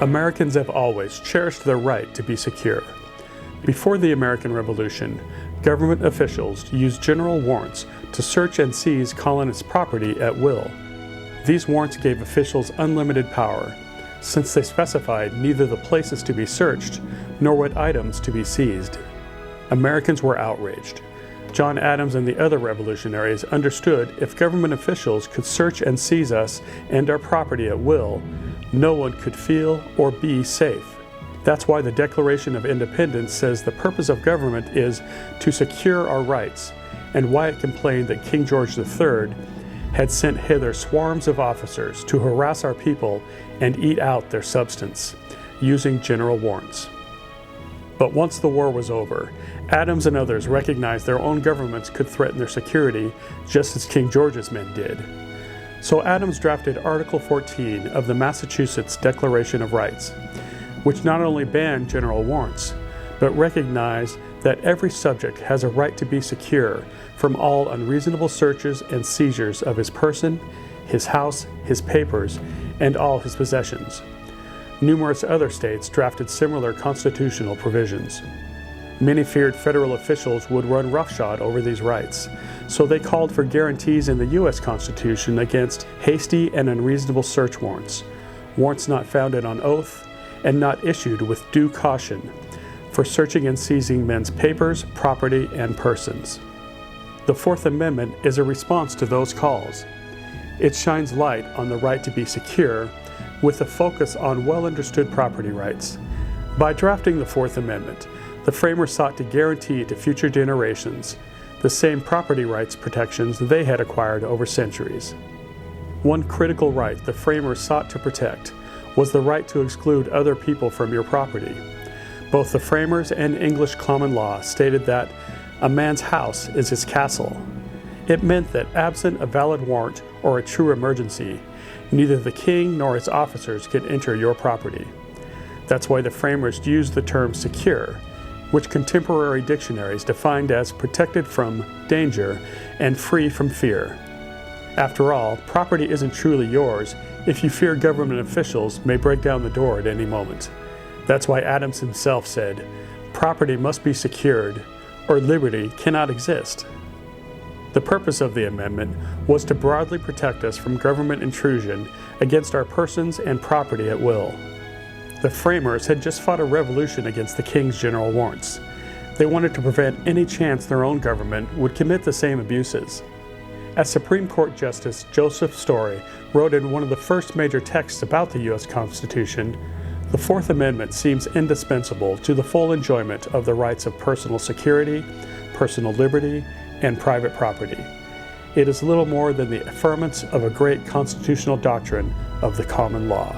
Americans have always cherished their right to be secure. Before the American Revolution, government officials used general warrants to search and seize colonists' property at will. These warrants gave officials unlimited power, since they specified neither the places to be searched nor what items to be seized. Americans were outraged. John Adams and the other revolutionaries understood if government officials could search and seize us and our property at will, no one could feel or be safe. That's why the Declaration of Independence says the purpose of government is to secure our rights, and why it complained that King George III had sent hither swarms of officers to harass our people and eat out their substance, using general warrants. But once the war was over, Adams and others recognized their own governments could threaten their security just as King George's men did. So Adams drafted Article 14 of the Massachusetts Declaration of Rights, which not only banned general warrants, but recognized that every subject has a right to be secure from all unreasonable searches and seizures of his person, his house, his papers, and all his possessions. Numerous other states drafted similar constitutional provisions. Many feared federal officials would run roughshod over these rights, so they called for guarantees in the U.S. Constitution against hasty and unreasonable search warrants, warrants not founded on oath and not issued with due caution, for searching and seizing men's papers, property, and persons. The Fourth Amendment is a response to those calls. It shines light on the right to be secure, with a focus on well-understood property rights. By drafting the Fourth Amendment, the framers sought to guarantee to future generations the same property rights protections they had acquired over centuries. One critical right the framers sought to protect was the right to exclude other people from your property. Both the framers and English common law stated that a man's house is his castle. It meant that absent a valid warrant or a true emergency, neither the king nor his officers could enter your property. That's why the framers used the term secure, which contemporary dictionaries defined as protected from danger and free from fear. After all, property isn't truly yours if you fear government officials may break down the door at any moment. That's why Adams himself said, "Property must be secured, or liberty cannot exist." The purpose of the amendment was to broadly protect us from government intrusion against our persons and property at will. The framers had just fought a revolution against the king's general warrants. They wanted to prevent any chance their own government would commit the same abuses. As Supreme Court Justice Joseph Story wrote in one of the first major texts about the U.S. Constitution, the Fourth Amendment seems indispensable to the full enjoyment of the rights of personal security, personal liberty, and private property. It is little more than the affirmance of a great constitutional doctrine of the common law.